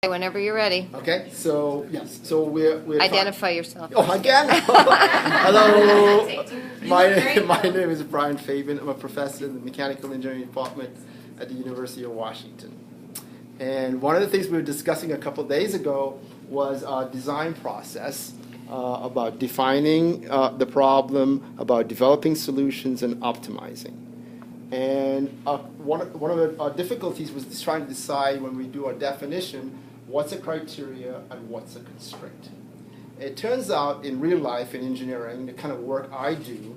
Whenever you're ready. Okay, so yes, so we're Identify yourself. Oh, again? Hello. My name is Brian Fabian. I'm a professor in the Mechanical Engineering Department at the University of Washington. And one of the things we were discussing a couple of days ago was our design process about defining the problem, about developing solutions, and optimizing. And one of the difficulties was just trying to decide when we do our definition, what's a criteria and what's a constraint. It turns out in real life in engineering, the kind of work I do,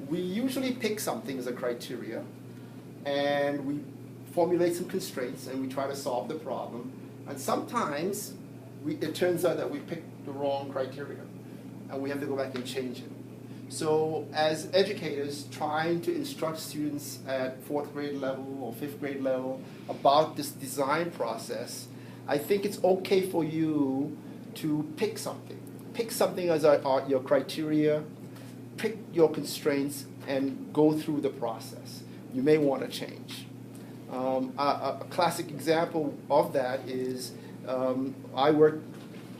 we usually pick something as a criteria and we formulate some constraints and we try to solve the problem. And sometimes it turns out that we picked the wrong criteria and we have to go back and change it. So as educators trying to instruct students at 4th grade level or 5th grade level about this design process, I think it's okay for you to pick something. Pick something as your criteria, pick your constraints, and go through the process. You may want to change. A classic example of that is I work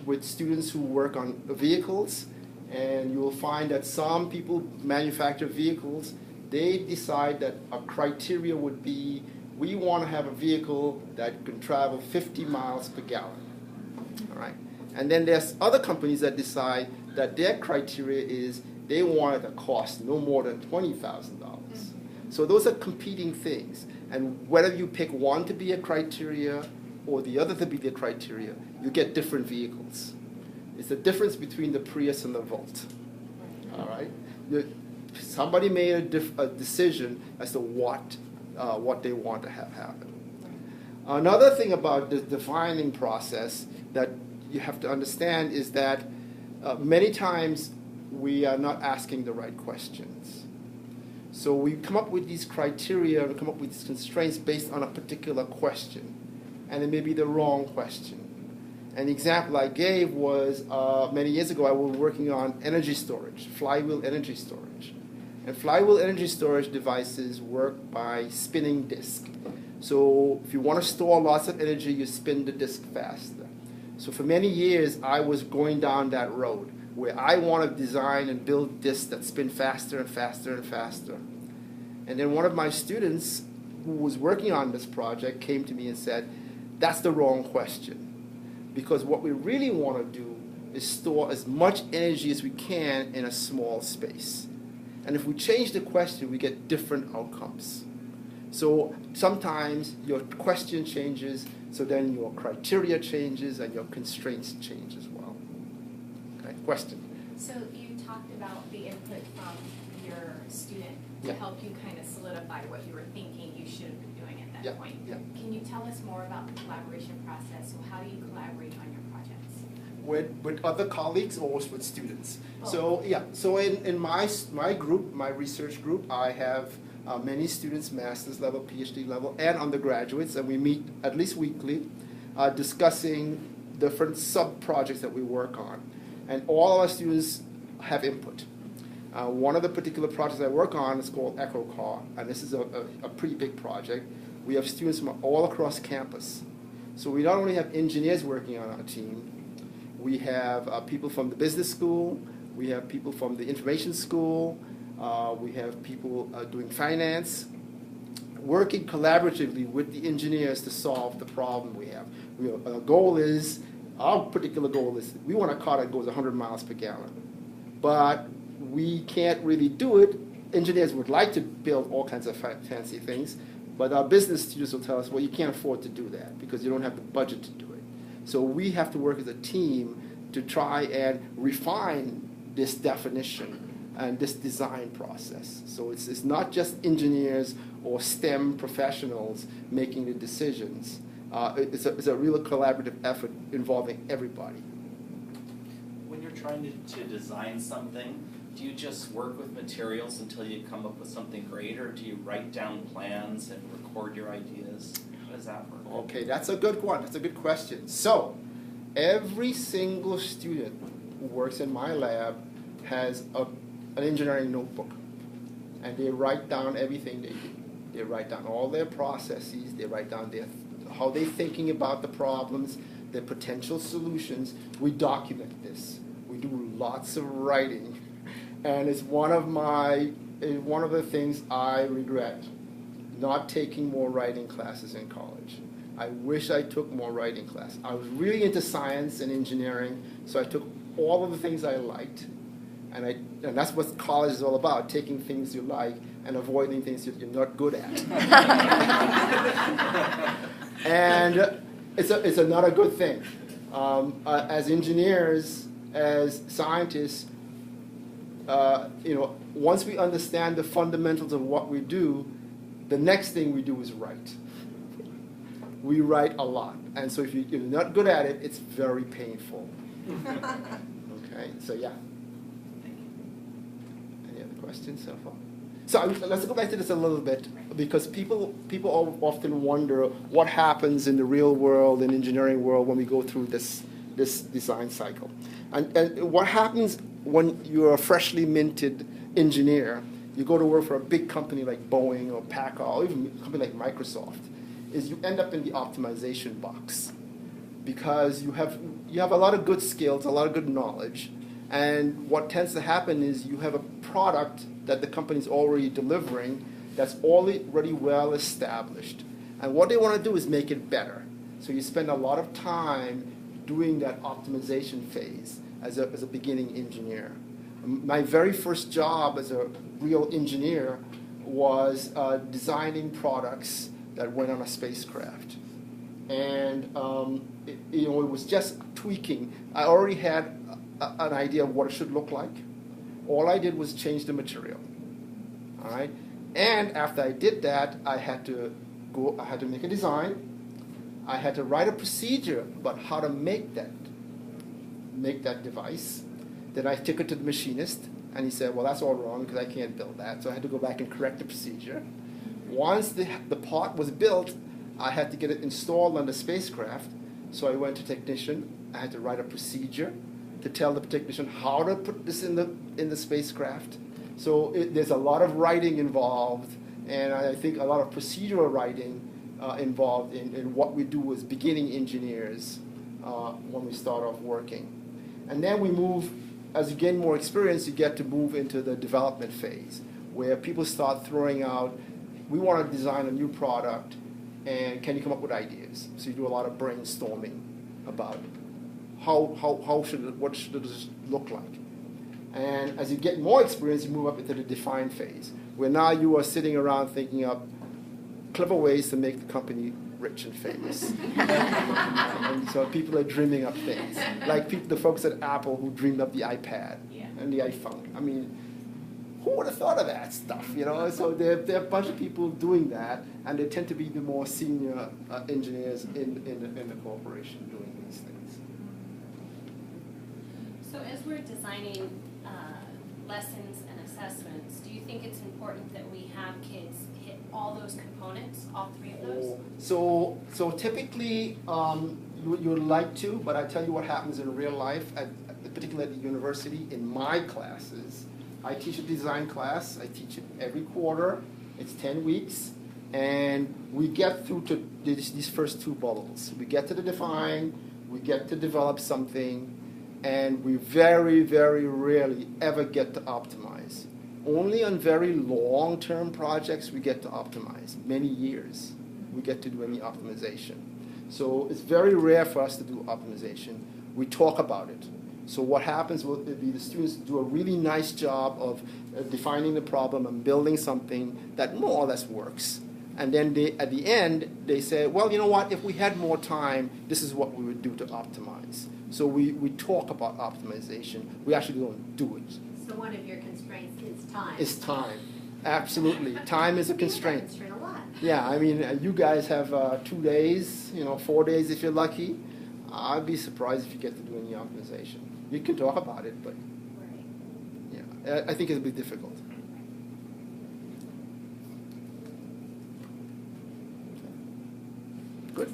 with students who work on vehicles, and you will find that some people manufacture vehicles. They decide that a criteria would be, we want to have a vehicle that can travel 50 miles per gallon. All right? And then there's other companies that decide that their criteria is they want it to cost no more than $20,000. So those are competing things. And whether you pick one to be a criteria or the other to be the criteria, you get different vehicles. It's the difference between the Prius and the Volt. All right? Somebody made a decision as to what they want to have happen. Another thing about the defining process that you have to understand is that many times we are not asking the right questions. So we come up with these criteria, we come up with these constraints based on a particular question, and it may be the wrong question. An example I gave was many years ago I was working on energy storage, flywheel energy storage. And flywheel energy storage devices work by spinning disk. So if you want to store lots of energy, you spin the disk faster. So for many years, I was going down that road where I want to design and build disks that spin faster and faster and faster. And then one of my students who was working on this project came to me and said, that's the wrong question. Because what we really want to do is store as much energy as we can in a small space. And if we change the question, we get different outcomes. So sometimes your question changes, so then your criteria changes and your constraints change as well. Okay, question? So you talked about the input from your student to help you kind of solidify what you were thinking you should have been doing at that point. Yeah. Can you tell us more about the collaboration process? So how do you collaborate on your projects? With other colleagues or with students? Oh. So in my group, my research group, I have many students, master's level, PhD level, and undergraduates, and we meet at least weekly discussing different sub-projects that we work on. And all our students have input. One of the particular projects I work on is called EchoCar, and this is a pretty big project. We have students from all across campus. So we not only have engineers working on our team, we have people from the business school, we have people from the information school, we have people doing finance, working collaboratively with the engineers to solve the problem we have. Our particular goal is, we want a car that goes 100 miles per gallon. But we can't really do it. Engineers would like to build all kinds of fancy things, but our business students will tell us, well, you can't afford to do that because you don't have the budget to do it. So we have to work as a team to try and refine this definition and this design process. So it's not just engineers or STEM professionals making the decisions. It's a real collaborative effort involving everybody. When you're trying to design something, do you just work with materials until you come up with something great, or do you write down plans and record your ideas? How does that work? Okay, that's a good one. That's a good question. So, every single student who works in my lab has an engineering notebook, and they write down everything they do. They write down all their processes. They write down how they're thinking about the problems. the potential solutions, we document this. We do lots of writing, and it's one of the things I regret, not taking more writing classes in college. I wish I took more writing classes. I was really into science and engineering, so I took all of the things I liked, and that's what college is all about, taking things you like and avoiding things that you're not good at. And it's not a good thing. As engineers, as scientists, once we understand the fundamentals of what we do, the next thing we do is write. We write a lot, and so if you're not good at it, it's very painful. Okay, so yeah. Any other questions so far? So let's go back to this a little bit, because people often wonder what happens in the real world, in engineering world, when we go through this design cycle. And what happens when you're a freshly minted engineer, you go to work for a big company like Boeing or Packard, or even a company like Microsoft, is you end up in the optimization box, because you have a lot of good skills, a lot of good knowledge, and what tends to happen is you have a product that the company's already delivering that's already well established, and what they want to do is make it better. So you spend a lot of time doing that optimization phase as a beginning engineer. My very first job as a real engineer was designing products that went on a spacecraft. And it was just tweaking. I already had an idea of what it should look like. All I did was change the material. All right? And after I did that, I had to make a design. I had to write a procedure about how to make that device. Then I took it to the machinist, and he said, well, that's all wrong because I can't build that. So I had to go back and correct the procedure. Once the part was built, I had to get it installed on the spacecraft. So I went to technician. I had to write a procedure to tell the technician how to put this in the spacecraft. So there's a lot of writing involved, and I think a lot of procedural writing involved in what we do as beginning engineers when we start off working. And then we move, as you gain more experience, you get to move into the development phase, where people start throwing out, we want to design a new product, and can you come up with ideas? So you do a lot of brainstorming about what should this look like. And as you get more experience, you move up into the define phase, where now you are sitting around thinking up clever ways to make the company rich and famous. And so people are dreaming up things, like the folks at Apple who dreamed up the iPad and the iPhone. I mean, who would have thought of that stuff, So there are a bunch of people doing that, and they tend to be the more senior engineers in the corporation doing these things. So as we're designing lessons and assessments, do you think it's important that we have kids hit all those components, all three of those? So typically you would like to, but I tell you what happens in real life, particularly at the university, in my classes. I teach a design class. I teach it every quarter. It's 10 weeks. And we get through to these first two bubbles. We get to the define, we get to develop something, and we very, very rarely ever get to optimize. Only on very long-term projects we get to optimize, many years we get to do any optimization. So it's very rare for us to do optimization. We talk about it. So what happens will be the students do a really nice job of defining the problem and building something that more or less works. And then at the end, they say, well, you know what, if we had more time, this is what we would do to optimize. So we talk about optimization. We actually don't do it. So one of your constraints is time. It's time. Absolutely. Time is a constraint. Constraint a lot. Yeah, I mean, you guys have 2 days, 4 days if you're lucky. I'd be surprised if you get to do any optimization. You can talk about it, but yeah, I think it'll be difficult. Good.